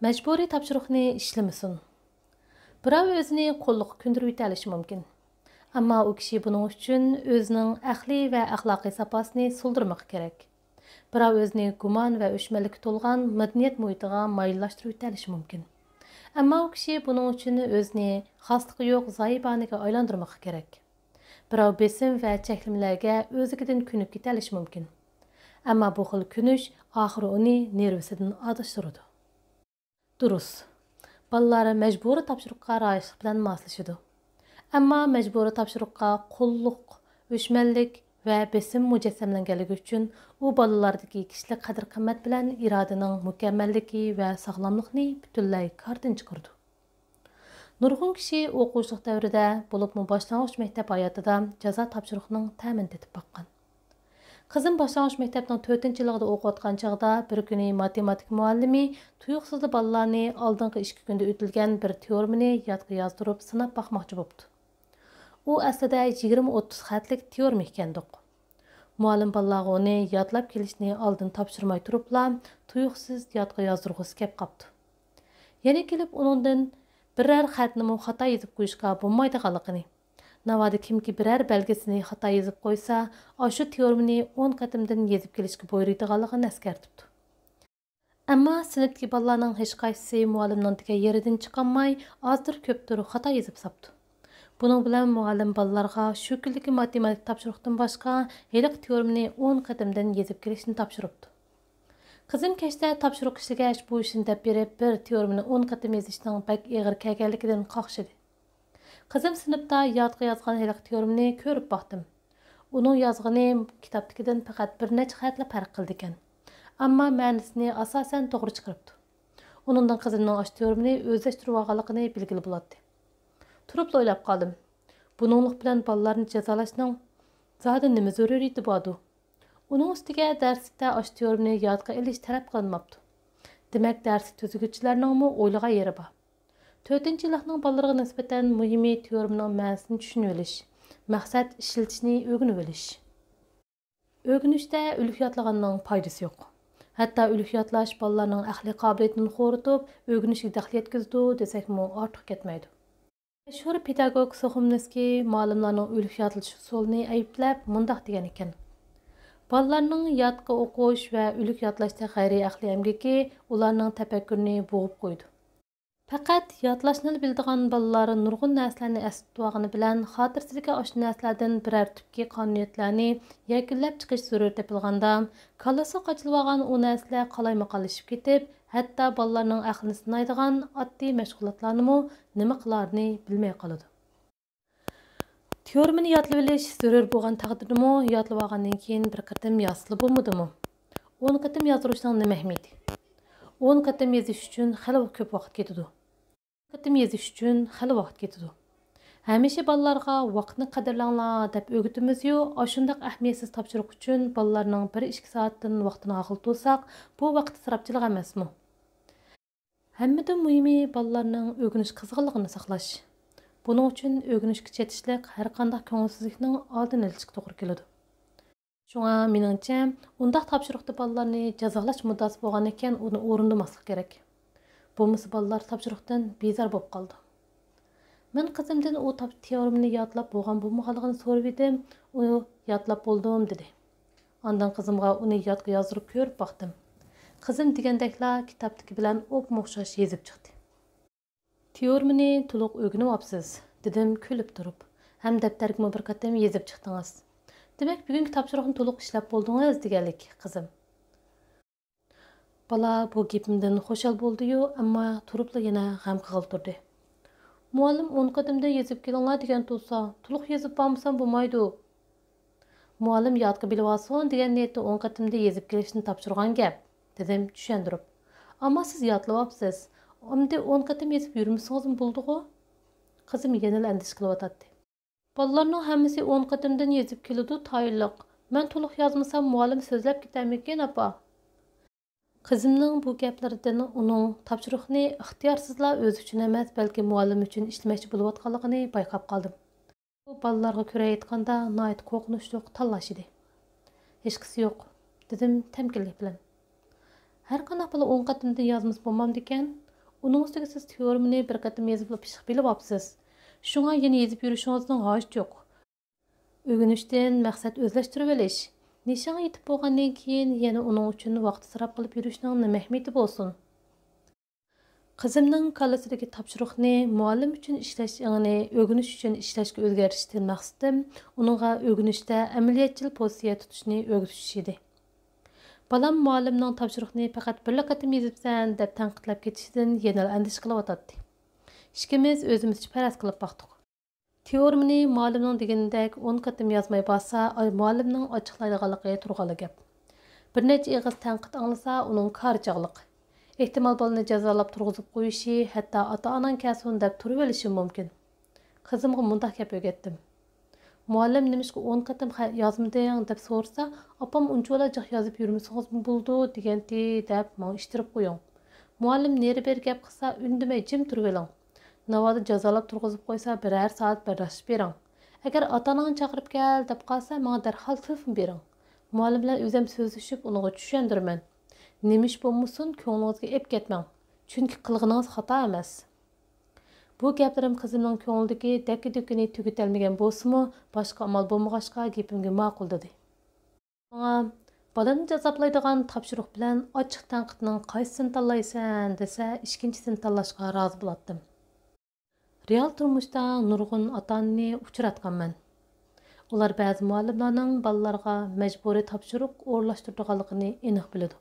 Məcburi tapşırıqni işlىمىسۇن. Birov o'zini qo'lliq ko'ndirib yetalishi mumkin. Ammo u kishi buning uchun o'zining aqliy va axloqiy sapasini so'ldirmoq kerak. Birov o'zini gumon va o'chmanlikka to'lgan madaniyat muhitiga mayllashtirib yetalishi mumkin. Ammo u kishi buning uchun o'zini xosligi yo'q zoiboniga aylantirmoq kerak. Birov besim va cheklamalarga o'zigidan ko'nib ketalishi mumkin. Ammo bu xil ko'nish oxiri uni nervisidan adashtiradi. Durus. Ballar məcburi tapşırıqqa rayışlıq bilan moslashadi. Ammo məcburi tapşırıqqa qulluq, o'chmanlik va besim mujassamlanganligi uchun u balalardagi kishilik qadr-qimmat bilan irodaning mukammalligi va sog'lomlikni butunlay kardan chiqardi. Nurg'un kishi o'quvchilik davrida bo'libmi boshlang'ich maktab hayotida jazo tapşırıqning ta'min tetib baqqan. Qizim boshlang'ich maktabning 4-yilida o'qiyotgan chog'da bir kuni matematik muallimi tuyuqsizda bolalarni oldingi 2 kunda o'tilgan bir teoremani yodga yozdirib sinab baqmoqchi bo'pti. U aslida 20-30 xatlik teorem ekandiq. Muallim bolalarga uni yodlab kelishni oldin topshirmay turibla tuyuqsiz yodga yozdirg'isi kelib qopti. Yana kelib uningdan biror xatni xato yozib qo'yishga bo'lmaydiganligini, navoda kimki biror belgisini xato yozib qo'ysa, shu teoremni 10 qatimdan yozib kelishga buyuradiganligini eskartibdi. Ammo sinfdagi bolalarning hech qaysisi muallimning degan yeridan chiqolmay, ozdir ko'pdir xato yozib sapti. Buning bilan muallim bolalarga shu kunlik matematik topshiriqdan boshqa heliq teoremni 10 qatimdan yozib kelishni topshiribdi. Qizim kechda topshiriq ishlagach bu ishni deb berib, bir teoremni 10 qatim yozishning bak og'ir kelganligidan qo'rqishdi. Qizim sinfda yodga yozgan heliq teoremni ko'rib baqdim. Uning yozgani kitobdagidan faqat bir necha xatla farq qildi ekan. Ammo ma'nosini asosan to'g'ri chiqaribdi. Uningdan qizimning osh teoremni o'zlashtirib olganligini bilgili bo'ladi. Turib o'ylab qoldim. Buninglik bilan bolalarni jazolashning zodi nima zaruriyati bordi? Uning ustiga darsda osh teoremni yodga olish talab qilinmabdi. Demak, dars tuzuvchilarning o'ylagan yeri bor. 4-yillikning bolalarga nisbatan muhimi teoremning ma'nosini tushunib olish, maqsad ishlatishni o'rganib olish. O'rganishda o'lik yodlaganning foydasi yo'q. Hatto o'lik yodlash bolalarning aqliy qobiliyatini xo'ritib, o'rganishga daxl yetkazdi desakmi ortiq ketmaydi. Mashhur pedagog Soxomniskiy muallimlarning o'lik yodlash usulini ayblab mundaq degan ekan. Bolalarning yodga o'qish va o'lik yodlashda g'ayriy aqliy emgaki ularning tafakkurini bo'g'ib qo'ydi. Faqat yodlashni bildigan bolalar nurg'un narsalarni eslatib bilan xotirasiga osh narsalardan biror tubki qonuniyatlarni yakunlab chiqish zarur topilganda, kallasi qochilib olgan u narsalar qalaymaqonlashib ketib, hatto bolalarning aqlini sinaydigan oddiy mashg'ulotlarni nima qilarini bilmay qoladi. Teoremni yodlab olish zarur bo'lgan taqdirdami, yodlab olgandan keyin bir qatim yozsa bo'lmadimi? 10 qatim yozdirishning nima ahamiyati? 10 qatim yozish uchun hali ko'p vaqt ketadi. Qatim yozish uchun hali vaqt ketadi. Hamisha bolalarga vaqtni qadrlanglar deb o'rgatamiz-yu, shundaq ahamiyatsiz topshiriq uchun bolalarning 1-2 soatdan vaqtini ag'iltirsak, bu vaqt isrofchilik emasmi? Hammadan muhimi bolalarning o'rganish qizg'inligini saqlash. Buning uchun o'rganishga chetishlik har qanday ko'ngilsizlikning oldini olishga to'g'ri keladi. Shunga meningcha, undaq topshiriqda bolalarni jazolash muddati bo'lgan ekan, uni o'rinlamaslik kerak. Bo'lmasa bolalar topshiriqdan bezor bo'lib qoldi. Men qizimdan u teoremni yodlab bo'lgan bo'lmaganligini so'rab edim, u yodlab bo'ldim dedi. Ondan qizimga uni yodga yozdirib ko'rib baqdim. Qizim degandekla kitobdagi bilan o'xshash yozib chiqdi. Teoremni to'liq o'rganib olibsiz, dedim kulib turib. Ham daftarga bir qatam yozib chiqdingiz. Demak, bugungi topshiriqni to'liq ishlab bo'ldingiz deganlik qizim. Bala bu gapimdan xo'shal bo'ldi-yu, ammo turibla yana g'am qilib turdi. Muallim 10 qatimda yozib kelinglar degan bo'lsa, to'liq yozib bo'lmasam bo'lmaydi. Muallim yodga bilib olsin degan niyatda 10 qatimda yozib kelishni topshirgan gap, dedim tushuntirib. Ammo siz yodlab olibsiz. Endi 10 qatim yozib yurmasangiz bo'ldi-ku? Qizim yana andish qilyotdi. Bolalarning hammasi 10 qatimdan yozib keladi, tayinliq. Men to'liq yozmasam muallim so'zlab ketarmikin, apa? Qizimning bu gaplaridan uning topshiriqni ixtiyorsizla o'zi uchun emas, balki muallim uchun ishlamoqchi bo'layotganligini bayqab qoldim. Bu bolalarga ko'ra aytganda nihoyat qo'rqinchli tanlash edi. Hech qisi yo'q, dedim tamkinlik bilan. Har qanday bola 10 qatimdan yozmas bo'lmamdi ekan, Uning ustiga siz teorimini bir qatim yozib pishiq bilib olibsiz. Shunga yana yozib yurishingizning hojati yo'q. O'g'inishdan maqsad o'zlashtirib olish. Nishonga yetib bo'lgandan keyin yana uning uchun vaqt sarf qilib yurishning nima ahamiyati bo'lsin? Qizimning kallasidagi topshiriqni muallim uchun ishlash ingini o'g'inish uchun ishlashga o'zgartirishdan maqsadim uningga o'g'inishda amaliyotchil pozitsiya tutishni o'rgatish edi. Balam muallimning topshiriqni faqat bir qatim yozibsan deb tanqidlab ketishidan yana andish qilyotdi. Ikkimiz o'zimizcha faraz qilib baqdik. Teorimni muallimning deganidek 10 qatim yozmay bo'lsa, muallimning ochiqlaydiganligi turg'ali gap. Bir necha ig'iz tanqid anglasa, uning karchaqliq. Ehtimal balani jazolab turg'izib qo'yishi, hatto ota-onang kelsin deb turib olishi mumkin. Qizimga mundaq gap o'rgatdim. Muallim nimishga 10 qatim yozmading deb so'rasa, opam unchalajoq yozib yurmasangiz bo'ldi degandi deb men ishtirib qo'ying. Muallim neri ber gap qilsa, undamay jim turib oling. Navoda jazolab turg'izib qo'ysa, biror soat birlashib bering. Agar ota-onang chaqirib kel deb qolsa, menga darhol telefon bering. Muallim bilan o'zim so'zlashib, unga tushundiraman. Nemish bo'lmasin, ko'nglingizga ep ketmang. Chunki qilganingiz xato emas. Bu gaplarim qizimning ko'nglidagi dakki-dukkini tugatalmagan bo'lsa-mu, boshqa amal bo'lmag'achqa gapimga ma'qul dedi. Balani jazoblaydigan topshiriq bilan ochiq tanqidning qaysini tanlaysan desa, ikkinchisini tanlashga rozi bo'lardim. Real turmushda nurg'un ota-onani uchratganman. Ular ba'zi muallimlarning balalarga majburiy topshiriq o'rlashtirganligini aniq biladi.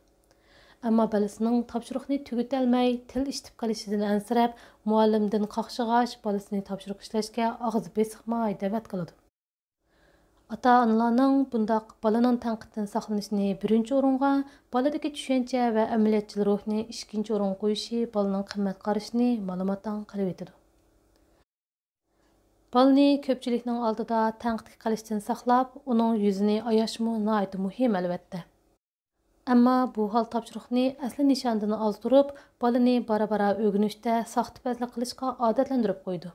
Ammo balasining topshiriqni tugatalmay til ishtib qolishidan ansirab, muallimdan qaqshig'ash balasini topshiriq ishlashga og'iz besiqmay da'vat qiladi. Ota-onalarning bundaq balaning tanqiddan saqlanishini birinchi o'ringa, baladagi tushuncha va amaliyotchil ruhni ikkinchi o'ringa qo'yishi balaning qimmat qarashini ma'lumotdan qilib etadi. Balani ko'pchilikning oldida tanqid qilishdan saqlab, uning yuzini oyashmi nihoyat muhim albatta. Ammo bu hol topshiriqni asli nishondan ozdirib, balani bara-bara o'rganishda saxtipazlik qilishga odatlantirib qo'ydi.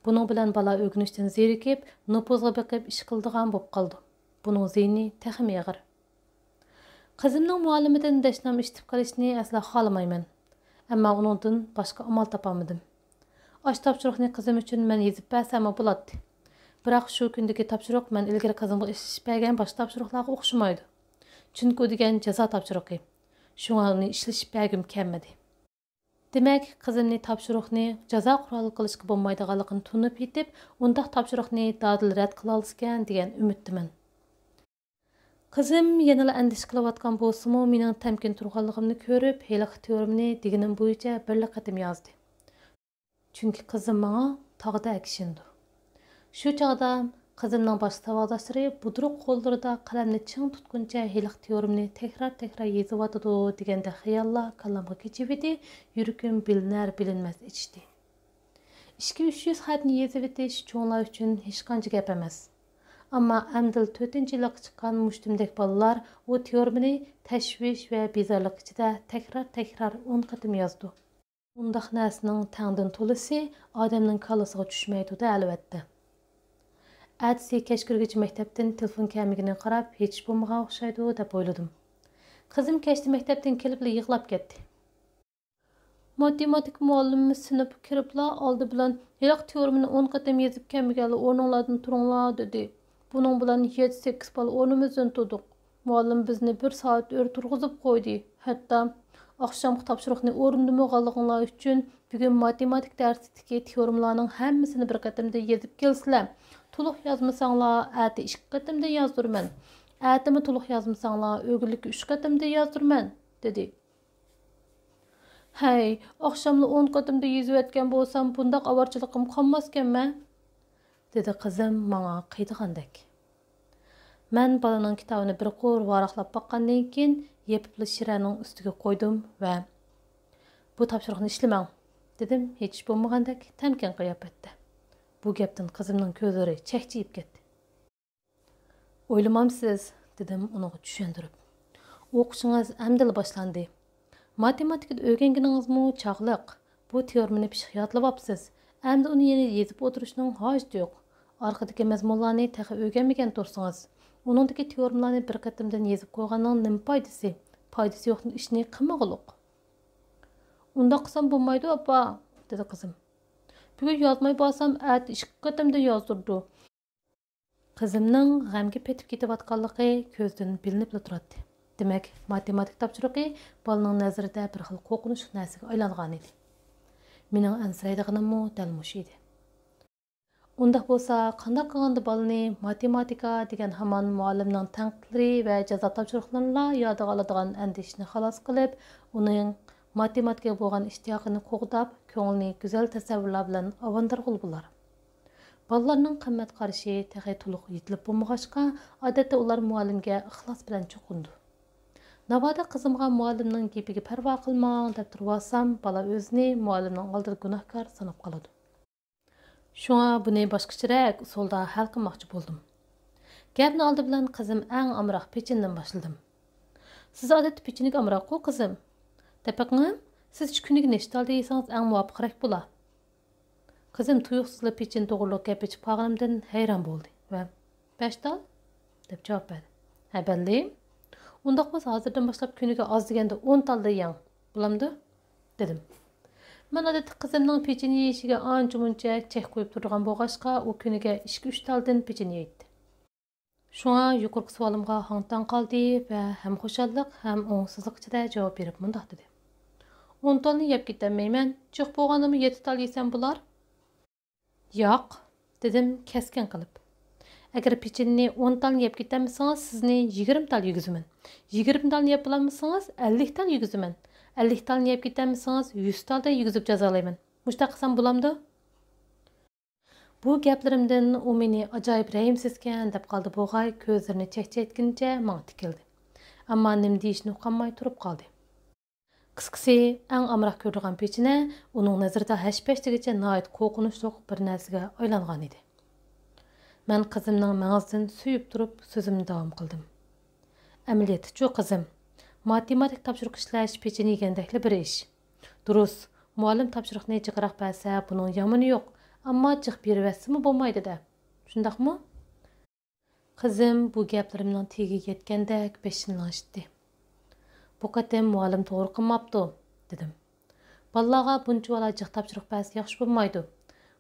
Buning bilan bala o'rganishdan zerikib, nupuzga biqib ish qildigan bo'lib qoldi. Buning ziyni texmi og'ir. Qizimning muallimidan dashnam ishtib qilishni asla xohlamayman. Ammo uningdan boshqa amal topolmadim. Ash topshiriqni qizim uchun men yozib bersam bo'ladi. Biroq shu kundagi topshiriq men ilgari qizimga ishlab bergan boshqa topshiriqlarga o'xshamaydi. Chunki u degan jazo topshiriqi. Shunga uni ishlashib bergim kelmadi. Demak, qizimni topshiriqni jazo quroli qilishga bo'lmaydiganligini tunib yetib, undaq topshiriqni dadil rad qila olskan degan umiddaman. Qizim yana andish qilayotgan bo'lsa-mu, mening tamkin turganligimni ko'rib, heliq teorimni deganim bo'yicha bir qatim yozdi. Chunki qizim menga tog'da akishindi. Shu chog'da qizimning bosh savaldoshlari budruq qo'llarida qalamni ching tutguncha heliq teorimni takrar yozib o'tadi deganda xayollar kallamga kechib edi, yuragim bilinmas ichdi. 200-300 xatni yozib etish cho'nglar uchun hech qancha gap emas. Ammo amdil 4-chi yilga chiqqan mushtumdek bolalar u teorimni tashvish va bezorlik ichida takrar 10 qatim yozdi. Undaq narsaning tangdan to'lisi odamning kallasiga tushmaydi albatta. Әтісі кәшкіргіч мәктәптен телефon кәмігіне қарап, hech bo'lmagan o'xshaydi deb o'yladim. Qizim kechdi maktabdan kelib yig'lab ketdi. Matematik muallimimiz sinf kiribla oldi bilan heliq teorimini 10 qatam yozib kelmaganlar o'rninglardan turinglar dedi. Buning bilan 7-8 bola o'rnimizdan turdik. Muallim bizni 1 soat o'rturg'izib qo'ydi. Hatto oqshomgi topshiriqni o'rindamaganliginglar uchun bugun matematik darsidagi teorimlarning hammasini bir qatamda yozib kelsizlar. To'liq yozmasanglar, ati 2 qatimda yozdirman. Atimi to'liq yozmasanglar, o'g'irlikka 3 qatimda yozdirman, dedi. Hay, oqshomli 10 qatimda yozib o'tgan bo'lsam, bundaq avorchiligim qolmaskanmi? dedi qizim menga qiydigandek. Men balaning kitobini bir qo'r varaqlab baqqandan keyin yepibli shiraning ustiga qo'ydim va bu topshiriqni ishlamang, dedim hech bo'lmagandek tamkin qiyofatda. Bu gapdan qizimning ko'zlari chaqchayib ketdi. O'ylamamsiz, dedim unga tushuntirib. O'qishingiz amdil boshlandi. Matematikada o'rganganingizmi chaqliq. Bu teorimni pishiq yodlayapsiz. Endi uni yana yezib o'tirishning hojati yo'q. Orqadagi mazmunlarni taqa o'rganmagan tursangiz, uningdagi teorimlarni bir qatimdan yezib qo'yganning nima foydasi? Foydasi yo'q ishni qilmag'iliq. Undaq qilsam bo'lmaydi, opa, dedi qizim. Bugun yozmay borsam, at 2 qatimda yozdurdi. Qizimning g'amga petib ketayotganligi ko'zdan bilinib turadi. Demak, matematik topshiriqi bolaning nazarida bir xil qo'rqinchli narsaga aylangan edi. Mening ansiraydiganim dal mush edi. Undaq bo'lsa, qanday qilganda bolani matematika degan hamon muallimning tanqidlari va jazo topshiriqlarini yodiga oladigan andishni xalos qilib, uning matematikaga bo'lgan ishtiyoqini qo'g'dab, ko'nglini go'zal tasavvurlar bilan avondirg'ul bo'lar. Bolalarning qimmat qarashi texay to'liq yetilib bo'lmag'achqa, odatda ular muallimga ixlos bilan cho'qindi. Navoda qizimga muallimning gapiga parvo qilmang deb turib olsam, bola o'zini muallimning oldida gunohkor sanab qoladi. Shunga buni boshqacharoq usulda hal qilmoqchi bo'ldim. Gapni oldi bilan qizim eng amroq pechindan boshladim. Siz odatda pechiniga amroq-ku qizim. Depaqim, siz kuniga nechta oldi yesangiz eng muvofiqroq bo'lar. Qizim tuyuqsizla pechin to'g'riliq gap ichib qolganimdan hayron bo'ldi va 5 tal deb javob berdi. Ha, balli. Undaq bo'lsa hozirdan boshlab kuniga oz deganda 10 talda yeng. Bo'lamdi? Dedim. Men odatda qizimning pechin yeyishiga ancha-muncha chek qo'yib turgan bo'lg'achqa, u kuniga 2-3 taldan pechin yeydi. Shunga yuqorqi savolimga hangtan qoldi va ham xushalliq, ham o'ngsizlik ichida javob berib mundaq dedi. 10 talni yeb ketmayman. Chiq bo'lganimda 7 tal yesam bo'lar. Yo'q, dedim keskin qilib. Agar pechinni 10 tal yeb ketamisangiz, sizni 20 tal yegizaman. 20 tal yeb bo'lmasangiz, 50 tal yegizaman. 50 tal yeb ketamisangiz, 100 talda yegizib jazolayman. Mushtaq qilsam bo'lamdi? Bu gaplarimdan u meni ajoyib rahimsizkan deb qoldi bo'g'ay, ko'zlarini chekchaytguncha menga tikildi. Ammo nim deyishni uqolmay turib qoldi. Qisqasi, eng amroq ko'rgan pechina uning nazarida hashpashtigacha nihoyat qo'rqinchli bir narsaga aylangan edi. Men qizimning ma'nosidan suyib turib so'zimni davom qildim. Amaliyotchi qizim, matematik topshiriq ishlash pechini yegandakli bir ish. Durust, muallim topshiriqni jiqroq bersa, buning yomoni yo'q, ammo jiq berivetsimi bo'lmaydi-da. Shundaqmi? Qizim bu gaplarimning tegiga yetgandek beshini ochdi. Bu qatim muallim to'g'ri qilmabdi, dedim. Bolalarga buncha vala jiq topshiriq bersa yaxshi bo'lmaydi.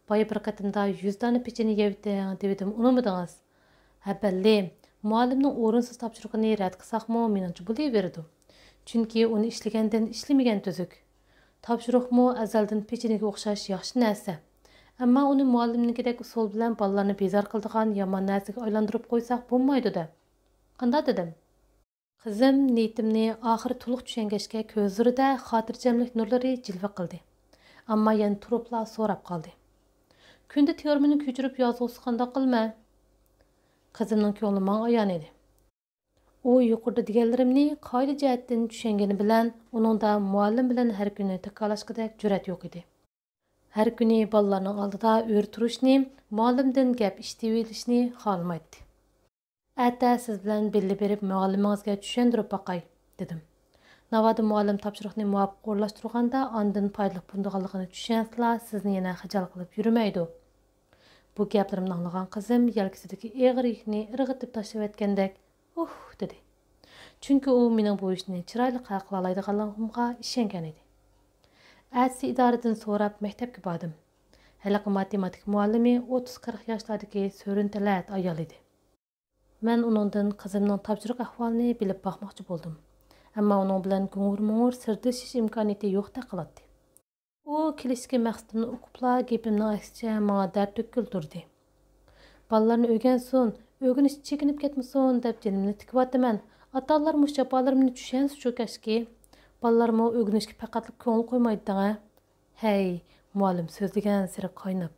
Boya bir qatimda 100 dona pechini yeydim, dedim, unutmadingiz. Ha, balli, muallimning o'rinsiz topshiriqini rad qilsaqmi, menimcha bo'laveradi. Chunki uni ishlagandan ishlamagan tuzuk. Topshiriqmi azaldan pechiniga o'xshash yaxshi narsa. Ammo uni muallimnikidek usul bilan bolalarni bezor qiladigan yomon narsaga aylantirib qo'ysak bo'lmaydi-da. Qanday dedim? Qizim niyatimni oxiri to'liq tushungachga ko'zlarida xotirjamlik nurlari jilva qildi. Ammo yana turibla so'rab qoldi. Kunda teoriyani ko'chirib yozuvsi qanday qilma? Qizimning ko'ngli menga ayon edi. U yuqorida deganlarimni qoida jihatdan tushungani bilan uningda muallim bilan har kuni takrorlashgidek jur'at yo'q edi. Har kuni bolalarning oldida o'r turishni, muallimdan gap eshitib xohlamaydi. Ata siz bilan belli berib muallimingizga tushuntirib boqay, dedim. Navoda muallim topshiriqni muvofiq o'rlashtirganda ondan foydali bo'lganligini tushunsizlar, sizni yana xajal qilib yurmaydi. Bu gaplarimni anglagan qizim yelkasidagi og'ir yukni irg'itib tashlayotgandek, dedi. Chunki u mening bu ishni chiroyli hal qila oladiganligimga ishongan edi. Atsi idoradan so'rab maktabga bordim. Haliqi matematik muallimi 30-40 yoshlardagi so'rintalat ayol edi. Men uningdan qizimning topshiriq ahvolini bilib boqmoqchi bo'ldim. Ammo uning bilan ko'ngil-mo'ngil sirdashish imkoniyati yo'qdek qiladi. U kelishga maqsadimni o'qibla gapimning aksicha menga dard to'kildirdi. Bolalarni o'rgansin, o'g'inish chekinib ketmasin deb jinimni tikyapman. Ota-onalar mushapalarimni tushunsa shu kashki, bolalarmi o'g'inishga faqat ko'ngil qo'ymaydi-da. Hey, muallim so'zlagan siri qaynab,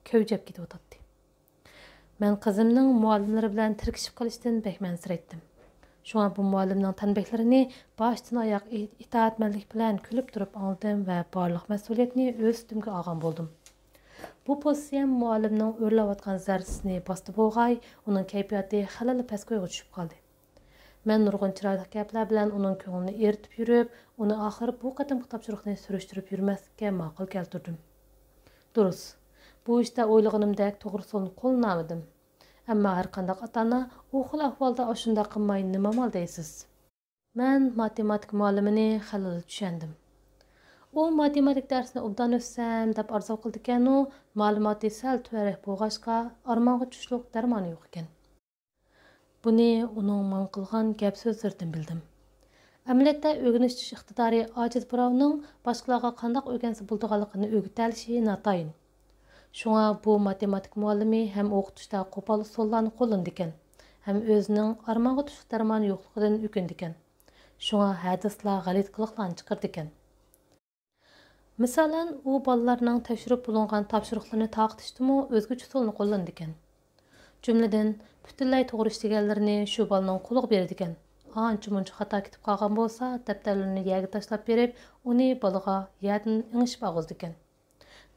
ko'jab ketib Men qizimning muallimlari bilan tirkishib qolishdan bekmansiraydim. Shunga bu muallimning tanbeklarini boshdan oyoq itoatmanlik bilan kulib turib oldim va barliq mas'uliyatni o'z ustimga olgan bo'ldim. Bu pozitsiyam muallimning o'rlayotgan zarsini bosdi bo'lg'ay, uning kayfiyati xalal pastga tushib qoldi. Men nurg'un chiroyli gaplar bilan uning ko'nglini eritib yurib, uni oxir bu qatimki topshiriqni surishtirib yurmaslikka ma'qul keltirdim. Durust. Bu ishda o'ylaganimdek to'g'risini qo'llanmadim. Ammo har qanday ota-ona u xil ahvolda shunday qilmay nima amal deysiz? Men matematik muallimini xalal tushundim. u matematik darsini obdan o'tsam deb orzu qildi ekan, u ma'lumoti sal tuvarak bo'lg'achqa armonga tushliq darmoni yo'q ekan. Buni uning man qilgan gap so'zlaridan bildim. Amaliyotda o'g'inish iqtidori ojiz birovning boshqalarga qandoq o'rgansa bo'ladiganligini o'rgatalishi natayin. Shunga bu matematik muallimi ham o'qitishda qo'pol usullarni qo'llandi ekan, ham o'zining armonga tushliq darmoni yo'qligidan o'kindi ekan. Shunga hadislar g'alit qiliqlarni chiqardi ekan. Misalan, u bolalarning tavshirib bo'lingan topshiriqlarni taqtishdimi o'zgacha usulni qo'llandi ekan. Jumladan, butunlay to'g'ri ishlaganlarini shu bolaning qo'liga berdi ekan. Ancha-muncha xato ketib qolgan bo'lsa, daftarlarini yerga tashlab berib, uni bolaga yerdan ingishib og'izdi ekan.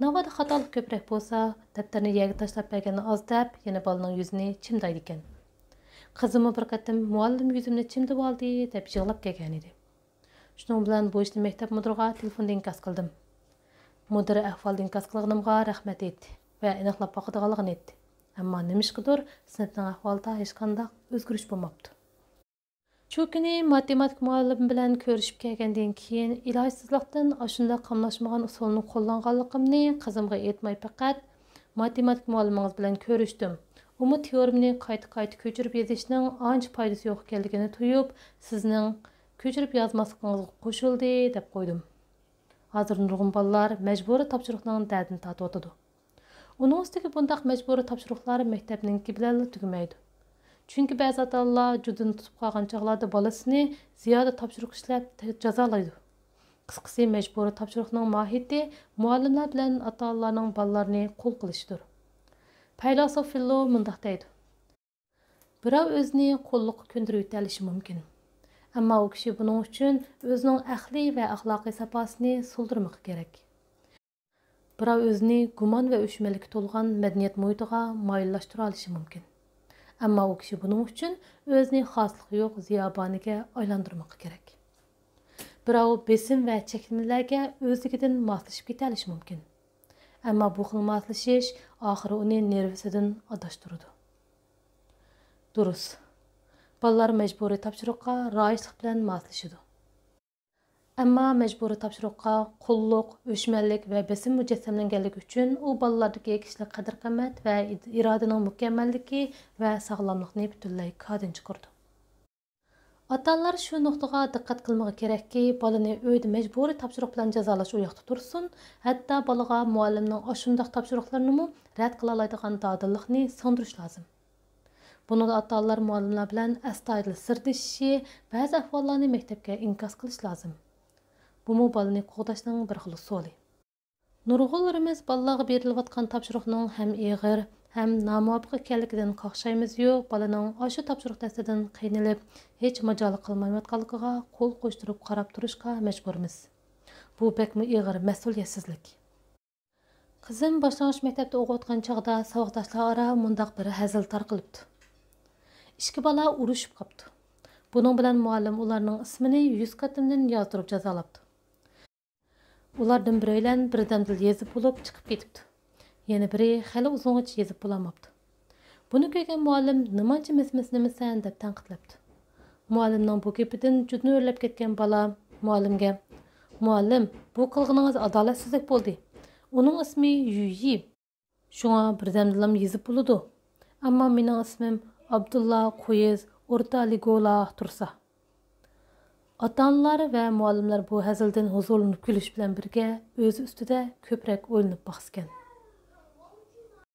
Navoda xatolik ko'proq bo'lsa, daftarni yerga tashlab berganini oz deb, yana bolaning yuzini chimdaydi ekan. Qizim bir qatim muallim yuzimni chimdib oldi deb yig'lab kelgan edi. Shuning bilan bu ishni maktab mudiriga telefonda inkos qildim. Mudir ahvolda inkos qilganimga rahmat etdi va aniqlab boqadiganligini aytdi. Ammo nimishqidir sinfning ahvolida hech qanday o'zgarish bo'lmabdi. Shu kuni matematik muallim bilan ko'rishib kelgandan keyin ilojsizlikdan ashunda qamlashmagan usulni qo'llanganligimni qizimga aytmay faqat matematik muallimingiz bilan ko'rishdim. Umu teoremni qayta ko'chirib yozishning ancha foydasi yo'q ekanligini tuyib, sizning ko'chirib yozmasligingizga qo'shildi deb qo'ydim. Hozir nurg'un bolalar majburiy topshiriqning dardini tatib o'tadi. Uning ustiga bundaq majburiy topshiriqlar maktabninki bilan tugamaydi. Chunki ba'zi ota-onalar judini tutib qolgan chog'larda bolasini ziyoda topshiriq ishlab jazolaydi. Qisqasi majburiy topshiriqning mohiyati muallimlar bilan ota-onalarning bolalarni qul qilishidir. Faylasuf Fillo mundaq deydi. Birov o'zini qo'lliqqa ko'ndirib yetalishi mumkin. Ammo u kishi buning uchun o'zining aqliy va axloqiy safosini so'ldirmoq kerak. Birov o'zini gumon va o'shmanlikka to'lgan madaniyat muhitiga moyillashtira olishi mumkin. Ammo u kishi buning uchun o'zini xosligi yo'q ziyoboniga aylantirmoq kerak. Birov besim va cheklamalarga o'zligidan moslashib ketalishi mumkin. Ammo bu xil moslashish oxiri uni nervisidan adashtiradi. Durust. Bolalar majburiy topshiriqqa royishlik bilan moslashadi. Ammo majburiy topshiriqqa qulluq, o'shmanlik va besim mujassamlanganligi uchun u bolalardagi kishilik qadr-qimmat va irodaning mukammalligi va sog'lomlikni butunlay koddan chiqardi. Ota-onalar shu nuqtaga diqqat qilmoqi kerakki, bolani uyda majburiy topshiriq bilan jazolash u yoqda tursin, hatto bolaga muallimning ashundaq topshiriqlarini rad qila oladigan dadillikni singdirish lozim. Bunda ota-onalar muallimlar bilan astoydil sirdashishi, ba'zi ahvollarni maktabga inkos qilish lozim. Bu balani qo'g'dashning bir xil usuli. Nurg'unlarimiz bolalarga berilayotgan topshiriqning ham ig'ir, ham nomuvofiq ekanligidan qo'rqishaymiz-yu, bolaning o'sha topshiriq dastidan qiynalib, hech majol qilmayotganligiga qo'l qo'shtirib qarab turishga majburmiz. Bu bekmi ig'ir mas'uliyatsizlik. Qizim boshlang'ich maktabda o'qiyotgan chog'da savoqdoshlar ora mundaq bir hazil tarqilibdi. Ikki bola urushib qopti. Buning bilan muallim ularning ismini 100 qatimdan yozdirib jazolabdi. Ulardan birilan birdamdil yezib bo'lib chiqib ketibdi. Yana biri hali uzungacha yezib bo'lamabdi. Buni ko'rgan muallim nimancha mismisan deb tanqidlabdi. Muallimning bu gapidan judni o'rlab ketgan bola muallimga: "Muallim, bu qilganingiz adolatsizlik bo'ldi. Uning ismi Yuyi. Shunga birdamdilam yezib bo'ladi. Ammo mening ismim Abdulla Qo'yiz O'rta Ligola tursa." Ota-onalar va muallimlar bu hazildan huzurlanib kulish bilan birga o'zi ustida ko'proq o'ylanib baqisgan.